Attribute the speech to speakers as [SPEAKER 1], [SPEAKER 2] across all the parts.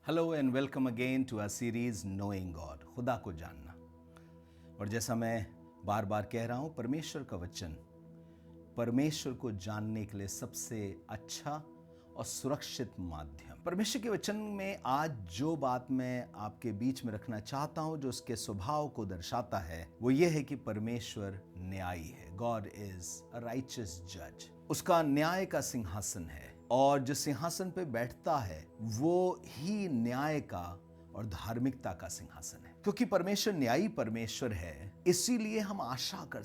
[SPEAKER 1] Hello and welcome again to our series knowing God, खुदा को जानना। और जैसा मैं बार बार कह रहा हूं, परमेश्वर का वचन परमेश्वर को जानने के लिए सबसे अच्छा और सुरक्षित माध्यम। परमेश्वर के वचन में आज जो बात मैं आपके बीच में रखना चाहता हूं, जो उसके स्वभाव को दर्शाता है, वो ये है कि परमेश्वर न्यायी है। गॉड इज अ राइचियस जज। उसका न्याय का सिंहासन है और जो सिंहासन पे बैठता है वो ही न्याय का और धार्मिकता का सिंहासन है। क्योंकि परमेश्वर न्यायी परमेश्वर है, इसीलिए हम आशा कर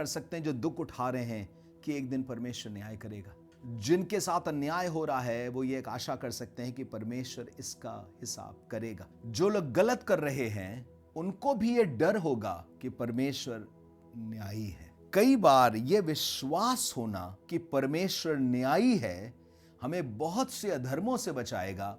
[SPEAKER 1] सकते हैं जो दुख उठा रहे हैं कि एक दिन परमेश्वर न्याय करेगा। जिनके साथ अन्याय हो रहा है वो ये एक आशा कर सकते हैं कि परमेश्वर इसका हिसाब करेगा। जो लोग गलत कर रहे हैं उनको भी ये डर होगा कि परमेश्वर न्यायी है। कई बार ये विश्वास होना कि परमेश्वर न्यायी है हमें बहुत से अधर्मों से बचाएगा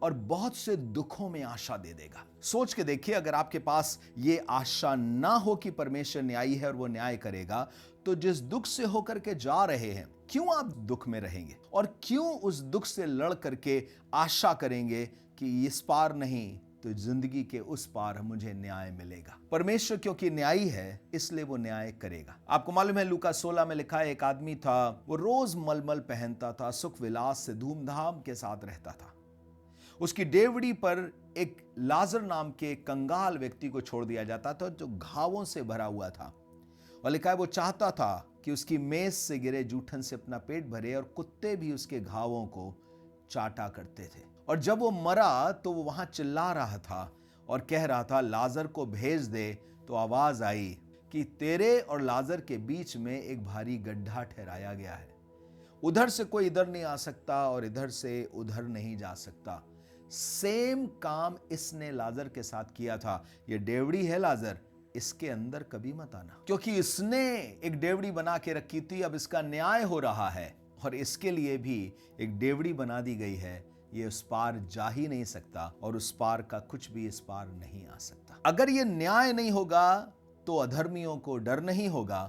[SPEAKER 1] और बहुत से दुखों में आशा दे देगा। सोच के देखिए, अगर आपके पास ये आशा ना हो कि परमेश्वर न्यायी है और वो न्याय करेगा, तो जिस दुख से होकर के जा रहे हैं, क्यों आप दुख में रहेंगे और क्यों उस दुख से लड़ करके आशा करेंगे कि इस पार नहीं तो जिंदगी के उस पार मुझे न्याय मिलेगा। परमेश्वर क्योंकि न्यायी है इसलिए वो न्याय करेगा। आपको मालूम है, लूका 16 में लिखा है, एक आदमी था, वो रोज मलमल पहनता था, सुख विलास से धूमधाम के साथ रहता था। उसकी डेवड़ी पर एक लाजर नाम के कंगाल व्यक्ति को छोड़ दिया जाता था जो घावों से भरा हुआ था। और लिखा है, वो चाहता था कि उसकी मेज से गिरे जूठन से अपना पेट भरे और कुत्ते भी उसके घावों को चाटा करते थे। और जब वो मरा तो वो वहां चिल्ला रहा था और कह रहा था, लाजर को भेज दे। तो आवाज आई कि तेरे और लाजर के बीच में एक भारी गड्ढा ठहराया गया है, उधर से कोई इधर नहीं आ सकता और इधर से उधर नहीं जा सकता। सेम काम इसने लाजर के साथ किया था। ये डेवड़ी है लाजर, इसके अंदर कभी मत आना, क्योंकि इसने एक डेवड़ी बना के रखी थी। अब इसका न्याय हो रहा है और इसके लिए भी एक डेवड़ी बना दी गई है। ये उस पार जा ही नहीं सकता और उस पार का कुछ भी इस पार नहीं आ सकता। अगर ये न्याय नहीं होगा तो अधर्मियों को डर नहीं होगा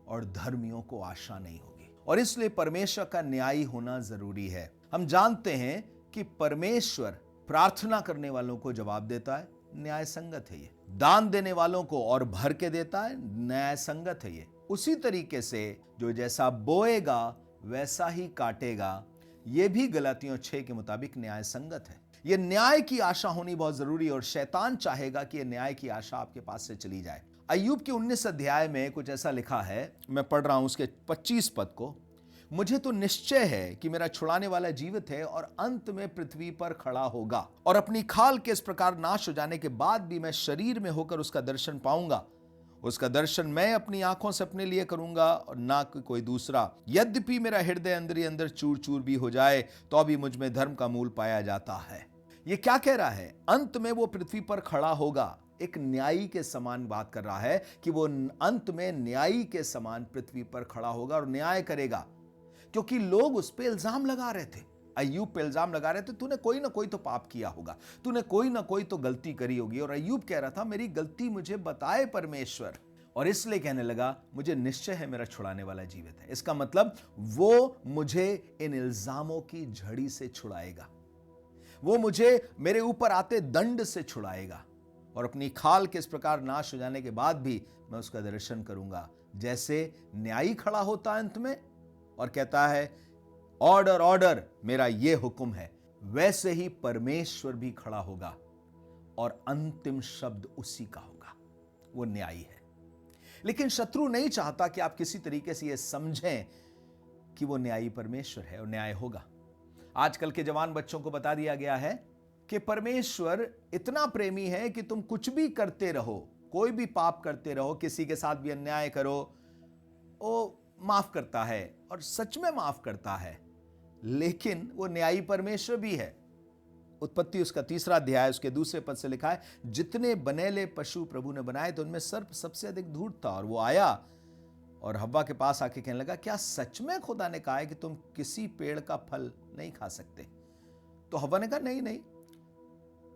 [SPEAKER 1] और धर्मियों को आशा नहीं होगी। और इसलिए परमेश्वर का न्यायी होना जरूरी है। हम जानते हैं कि परमेश्वर प्रार्थना करने वालों को जवाब देता है, न्याय संगत है ये। दान देने वालों को और भर के देता है, न्याय संगत है ये। उसी तरीके से जो जैसा बोएगा वैसा ही काटेगा, ये भी गलातियों 6 के मुताबिक न्याय संगत है। ये न्याय की आशा होनी बहुत जरूरी है और शैतान चाहेगा कि ये न्याय की आशा आपके पास से चली जाए। अय्यूब के 19 अध्याय में कुछ ऐसा लिखा है, मैं पढ़ रहा हूं उसके 25 पद को। मुझे तो निश्चय है कि मेरा छुड़ाने वाला जीवित है और अंत में पृथ्वी पर खड़ा होगा, और अपनी खाल के इस प्रकार नाश हो जाने के बाद भी मैं शरीर में होकर उसका दर्शन पाऊंगा। उसका दर्शन मैं अपनी आंखों से अपने लिए करूंगा और ना कोई दूसरा। यद्यपि मेरा हृदय अंदर ही अंदर चूर चूर भी हो जाए तो अभी मुझ में धर्म का मूल पाया जाता है। ये क्या कह रहा है? अंत में वो पृथ्वी पर खड़ा होगा। एक न्यायी के समान बात कर रहा है कि वो अंत में न्यायी के समान पृथ्वी पर खड़ा होगा और न्याय करेगा। क्योंकि लोग उस पे इल्जाम लगा रहे थे, अय्यूब पे इल्जाम लगा रहे थे, तूने कोई ना कोई तो पाप किया होगा, तूने कोई ना कोई तो गलती करी होगी। और अय्यूब कह रहा था, मेरी गलती मुझे बताए परमेश्वर। और इसलिए कहने लगा, मुझे निश्चय है मेरा छुड़ाने वाला जीवित है। इसका मतलब वो मुझे इन इल्जामों की झड़ी से छुड़ाएगा, वो मुझे मेरे ऊपर आते दंड से छुड़ाएगा। और अपनी खाल के इस प्रकार नाश हो जाने के बाद भी मैं उसका दर्शन करूंगा। जैसे न्यायी खड़ा होता है अंत में और कहता है, ऑर्डर ऑर्डर, मेरा यह हुक्म है, वैसे ही परमेश्वर भी खड़ा होगा और अंतिम शब्द उसी का होगा। वो न्यायी है। लेकिन शत्रु नहीं चाहता कि आप किसी तरीके से यह समझें कि वो न्यायी परमेश्वर है और न्याय होगा। आजकल के जवान बच्चों को बता दिया गया है कि परमेश्वर इतना प्रेमी है कि तुम कुछ भी करते रहो, कोई भी पाप करते रहो, किसी के साथ भी अन्याय करो, वो माफ करता है और सच में माफ करता है। लेकिन वो न्यायी परमेश्वर भी है। उत्पत्ति उसका 3 अध्याय उसके दूसरे पद से लिखा है, जितने बनेले पशु प्रभु ने बनाए तो उनमें सर्प सबसे अधिक धूर्त था। और वो आया और हव्वा के पास आके कहने लगा, क्या सच में खुदा ने कहा है कि तुम किसी पेड़ का फल नहीं खा सकते? तो हव्वा ने कहा, नहीं नहीं,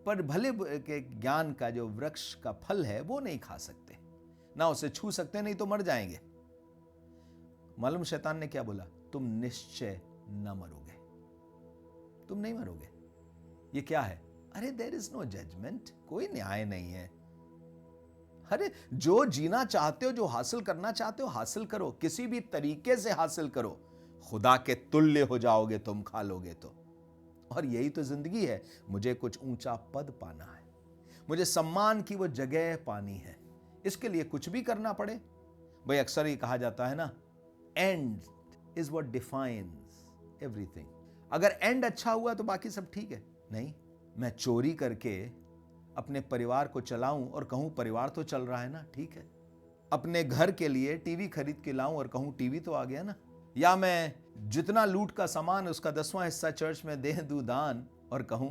[SPEAKER 1] पर भले के ज्ञान का जो वृक्ष का फल है वो नहीं खा सकते, ना उसे छू सकते, नहीं तो मर जाएंगे। मालूम शैतान ने क्या बोला? तुम निश्चय न मरोगे, तुम नहीं मरोगे। ये क्या है? अरे देयर इज नो जजमेंट, कोई न्याय नहीं है। अरे जो जीना चाहते हो, जो हासिल करना चाहते हो, हासिल करो, किसी भी तरीके से हासिल करो। खुदा के तुल्य हो जाओगे तुम, खा लोगे तो। और यही तो जिंदगी है। मुझे कुछ ऊंचा पद पाना है, मुझे सम्मान की वो जगह पानी है, इसके लिए कुछ भी करना पड़े। भाई अक्सर ये कहा जाता है ना, and is what defines everything. अगर एंड अच्छा हुआ तो बाकी सब ठीक है। नहीं, मैं चोरी करके अपने परिवार को चलाऊं और कहूं परिवार तो चल रहा है ना, ठीक है। अपने घर के लिए टीवी खरीद के लाऊं और कहूं टीवी तो आ गया ना। या मैं जितना लूट का सामान उसका 10वां हिस्सा चर्च में दे दूं दान और कहूं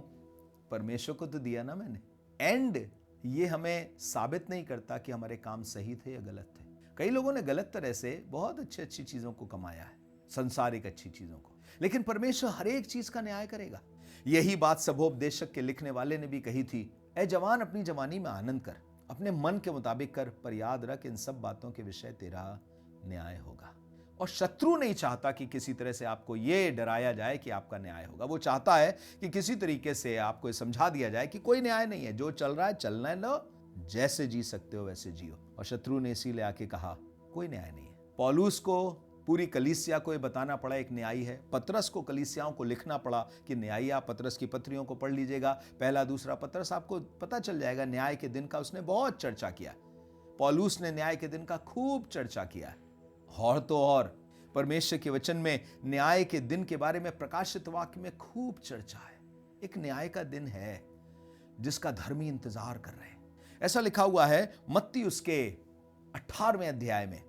[SPEAKER 1] परमेश्वर को तो दिया ना मैंने। एंड ये हमें साबित नहीं करता कि हमारे काम सही थे या गलत थे। कई लोगों ने गलत तरह से बहुत अच्छी चीजों को कमाया है, संसारिक अच्छी चीजों को, लेकिन परमेश्वर हर एक चीज का न्याय करेगा। यही बात सबोपदेशक के लिखने वाले ने भी कही थी, ए जवान अपनी जवानी में आनंद कर, अपने मन के मुताबिक कर, पर याद रख इन सब बातों के विषय तेरा न्याय होगा। और शत्रु नहीं चाहता कि किसी तरह से आपको यह डराया जाए कि आपका न्याय होगा। वो चाहता है कि किसी तरीके से आपको समझा दिया जाए कि कोई न्याय नहीं है, जो चल रहा है चलना है, लो जैसे जी सकते हो वैसे जियो। और शत्रु ने इसीलिए आके कहा कोई न्याय नहीं है। पौलुस को पूरी कलीसिया को ये बताना पड़ा एक न्यायी है। पतरस को कलीसियाओं को लिखना पड़ा कि न्यायी। आप पतरस की पत्रियों को पढ़ लीजिएगा, पहला दूसरा पतरस, आपको पता चल जाएगा। न्याय के दिन का उसने बहुत चर्चा किया। पौलुस ने न्याय के दिन का खूब चर्चा किया। और तो और परमेश्वर के वचन में न्याय के दिन के बारे में प्रकाशित वाक्य में खूब चर्चा है। एक न्याय का दिन है जिसका धर्मी इंतजार कर रहे हैं। ऐसा लिखा हुआ है मत्ती उसके 18वें अध्याय में।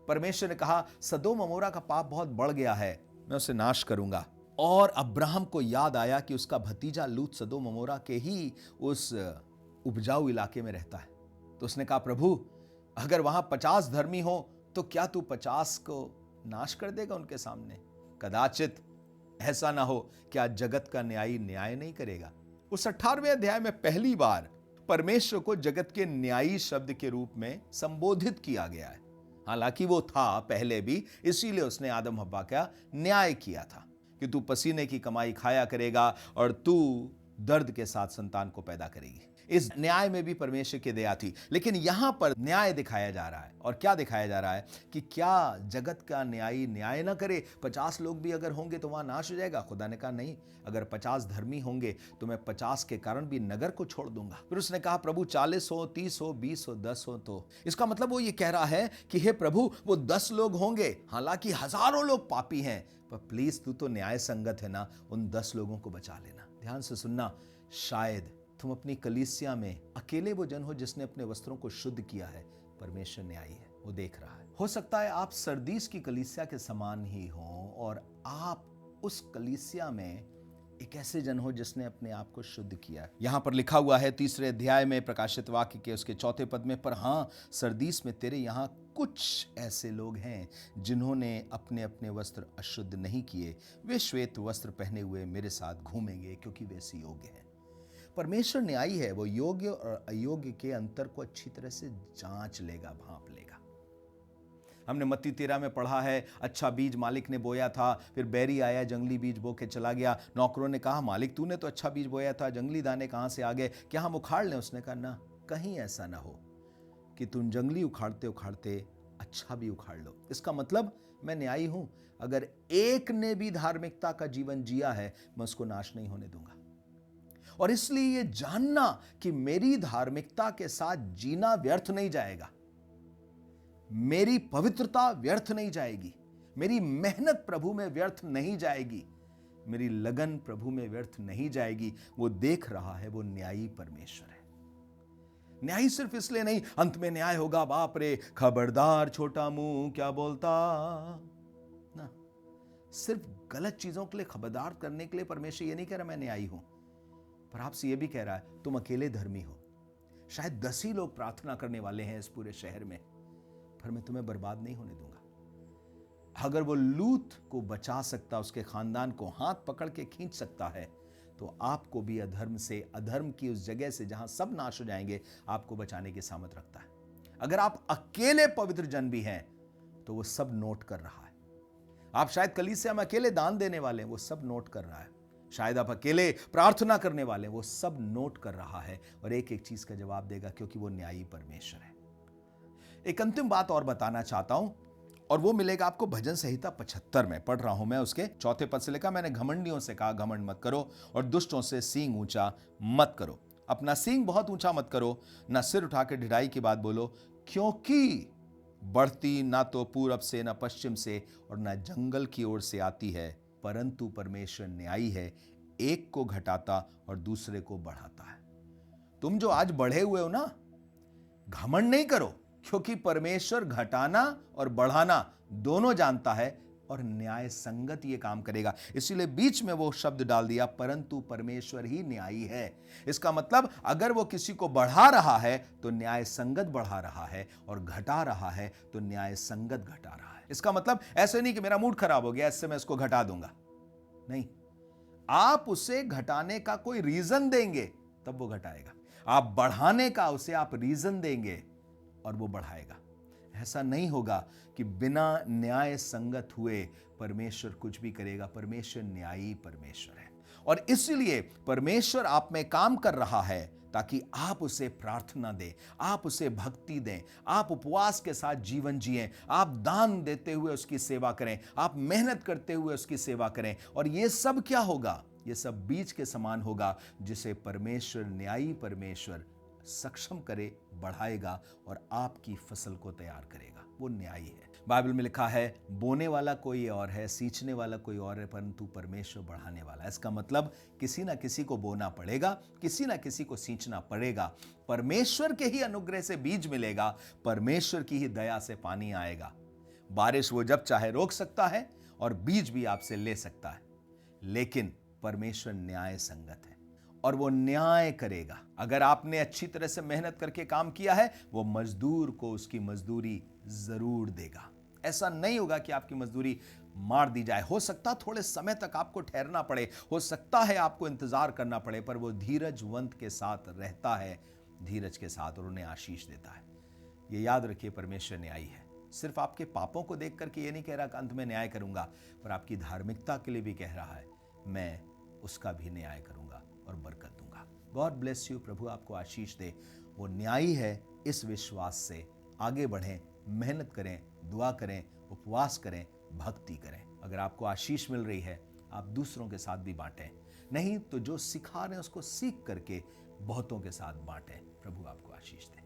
[SPEAKER 1] परमेश्वर ने कहा सदोम अमोरा का पाप बहुत बढ़ गया है, मैं उसे नाश करूंगा। और अब्राहम को याद आया कि उसका भतीजा लूत सदोम अमोरा के ही उस उपजाऊ इलाके में रहता है। तो उसने कहा प्रभु अगर वहां 50 धर्मी हो तो क्या तू 50 को नाश कर देगा उनके सामने? कदाचित ऐसा ना हो कि आज जगत का न्यायी न्याय नहीं करेगा। उस 18वें अध्याय में पहली बार परमेश्वर को जगत के न्यायी शब्द के रूप में संबोधित किया गया है। हालांकि वो था पहले भी, इसीलिए उसने आदम हव्वा का न्याय किया था कि तू पसीने की कमाई खाया करेगा और तू दर्द के साथ संतान को पैदा करेगी। इस न्याय में भी परमेश्वर की दया थी, लेकिन यहां पर न्याय दिखाया जा रहा है। और क्या दिखाया जा रहा है कि क्या जगत का न्यायी न्याय ना करे? 50 लोग भी अगर होंगे तो वहां नाश हो जाएगा? खुदा ने कहा नहीं, अगर 50 धर्मी होंगे तो मैं 50 के कारण भी नगर को छोड़ दूंगा। फिर उसने कहा प्रभु 40 हो, 30 हो, 20 हो, 10 हो, तो इसका मतलब वो ये कह रहा है कि हे प्रभु वो 10 लोग होंगे, हालांकि हजारों लोग पापी हैं, पर प्लीज तू तो न्याय संगत है ना, उन 10 लोगों को बचा लेना। ध्यान से सुनना, शायद तुम अपनी कलीसिया में अकेले वो जन हो जिसने अपने वस्त्रों को शुद्ध किया है। परमेश्वर न्यायी है, वो देख रहा है। हो सकता है आप सरदीस की कलीसिया के समान ही हो और आप उस कलीसिया में एक ऐसे जन हो जिसने अपने आप को शुद्ध किया है। यहां पर लिखा हुआ है 3 अध्याय में प्रकाशित वाक्य के उसके 4 पद में, पर हाँ सरदीस में तेरे यहां कुछ ऐसे लोग हैं जिन्होंने अपने अपने वस्त्र अशुद्ध नहीं किए, वे श्वेत वस्त्र पहने हुए मेरे साथ घूमेंगे क्योंकि वे ऐसे योग्य हैं। परमेश्वर न्यायी है, वो योग्य और अयोग्य के अंतर को अच्छी तरह से जांच लेगा, भांप लेगा। हमने मत्ती 13 में पढ़ा है, अच्छा बीज मालिक ने बोया था, फिर बैरी आया जंगली बीज बो के चला गया। नौकरों ने कहा मालिक तूने तो अच्छा बीज बोया था, जंगली दाने कहां से आ गए, क्या हम उखाड़ लें? उसने कहा ना, कहीं ऐसा ना हो कि तुम जंगली उखाड़ते उखाड़ते अच्छा भी उखाड़ लो। इसका मतलब मैं न्यायी हूं, अगर एक ने भी धार्मिकता का जीवन जिया है मैं उसको नाश नहीं होने दूंगा। और इसलिए ये जानना कि मेरी धार्मिकता के साथ जीना व्यर्थ नहीं जाएगा, मेरी पवित्रता व्यर्थ नहीं जाएगी, मेरी मेहनत प्रभु में व्यर्थ नहीं जाएगी, मेरी लगन प्रभु में व्यर्थ नहीं जाएगी। वो देख रहा है, वो न्यायी परमेश्वर है। न्यायी सिर्फ इसलिए नहीं अंत में न्याय होगा, बाप रे खबरदार छोटा मुंह क्या बोलता ना, सिर्फ गलत चीजों के लिए खबरदार करने के लिए परमेश्वर ये नहीं कह रहा मैं न्यायी हूं, पर आपसे ये भी कह रहा है तुम अकेले धर्मी हो। शायद 10 ही लोग प्रार्थना करने वाले हैं इस पूरे शहर में, पर मैं तुम्हें बर्बाद नहीं होने दूंगा। अगर वो लूत को बचा सकता, उसके खानदान को हाथ पकड़ के खींच सकता है, तो आपको भी अधर्म से, अधर्म की उस जगह से जहां सब नाश हो जाएंगे, आपको बचाने की सामर्थ रखता है। अगर आप अकेले पवित्र जन भी हैं तो वो सब नोट कर रहा है। आप शायद कलीसिया में अकेले दान देने वाले हैं, वो सब नोट कर रहा है। शायद आप अकेले प्रार्थना करने वाले, वो सब नोट कर रहा है और एक एक चीज का जवाब देगा, क्योंकि वो न्यायी परमेश्वर है। एक अंतिम बात और बताना चाहता हूं, और वो मिलेगा आपको भजन संहिता 75 में। पढ़ रहा हूं मैं उसके 4 पद से लिखा, मैंने घमंडियों से कहा घमंड मत करो, और दुष्टों से सींग ऊंचा मत करो। अपना सींग बहुत ऊंचा मत करो, ना सिर उठा के ढिठाई की बात बोलो, क्योंकि बढ़ती ना तो पूरब से ना पश्चिम से और ना जंगल की ओर से आती है, परंतु परमेश्वर न्यायी है, एक को घटाता और दूसरे को बढ़ाता है। तुम जो आज बढ़े हुए हो ना, घमंड नहीं करो, क्योंकि परमेश्वर घटाना और बढ़ाना दोनों जानता है और न्याय संगत ये काम करेगा। इसीलिए बीच में वो शब्द डाल दिया, परंतु परमेश्वर ही न्यायी है। इसका मतलब अगर वो किसी को बढ़ा रहा है तो न्याय संगत बढ़ा रहा है, और घटा रहा है तो न्याय संगत घटा रहा है। इसका मतलब ऐसे नहीं कि मेरा मूड खराब हो गया इससे मैं इसको घटा दूंगा, नहीं, आप उसे घटाने का कोई रीजन देंगे तब वो घटाएगा। आप बढ़ाने का उसे आप रीजन देंगे और वो बढ़ाएगा। ऐसा नहीं होगा कि बिना न्याय संगत हुए परमेश्वर कुछ भी करेगा। परमेश्वर न्यायी परमेश्वर है, और इसलिए परमेश्वर आप में काम कर रहा है ताकि आप उसे प्रार्थना दें, आप उसे भक्ति दें, आप उपवास के साथ जीवन जिएं, आप दान देते हुए उसकी सेवा करें, आप मेहनत करते हुए उसकी सेवा करें। और ये सब क्या होगा? ये सब बीज के समान होगा जिसे परमेश्वर, न्यायी परमेश्वर सक्षम करे, बढ़ाएगा और आपकी फसल को तैयार करेगा। वो न्यायी है। बाइबल में लिखा है, बोने वाला कोई और है, सींचने वाला कोई और है, परंतु परमेश्वर बढ़ाने वाला है। इसका मतलब किसी ना किसी को बोना पड़ेगा, किसी ना किसी को सींचना पड़ेगा। परमेश्वर के ही अनुग्रह से बीज मिलेगा, परमेश्वर की ही दया से पानी आएगा। बारिश वो जब चाहे रोक सकता है और बीज भी आपसे ले सकता है, लेकिन परमेश्वर न्याय संगत है और वो न्याय करेगा। अगर आपने अच्छी तरह से मेहनत करके काम किया है, वो मजदूर को उसकी मजदूरी जरूर देगा। ऐसा नहीं होगा कि आपकी मजदूरी मार दी जाए। हो सकता थोड़े समय तक आपको ठहरना पड़े, हो सकता है आपको इंतजार करना पड़े, पर वो धीरजवंत के साथ रहता है, धीरज के साथ, और उन्हें आशीष देता है। ये याद रखिए, परमेश्वर न्यायी है। सिर्फ आपके पापों को देख करके ये नहीं कह रहा कि अंत में न्याय करूंगा, पर आपकी धार्मिकता के लिए भी कह रहा है, मैं उसका भी न्याय करूंगा और बरकत दूंगा। God bless you. प्रभु आपको आशीष दे। वो न्यायी है, इस विश्वास से आगे बढ़ें, मेहनत करें, दुआ करें, उपवास करें, भक्ति करें। अगर आपको आशीष मिल रही है, आप दूसरों के साथ भी बांटें, नहीं तो जो सिखा रहे हैं उसको सीख करके बहुतों के साथ बांटें। प्रभु आपको आशीष दे।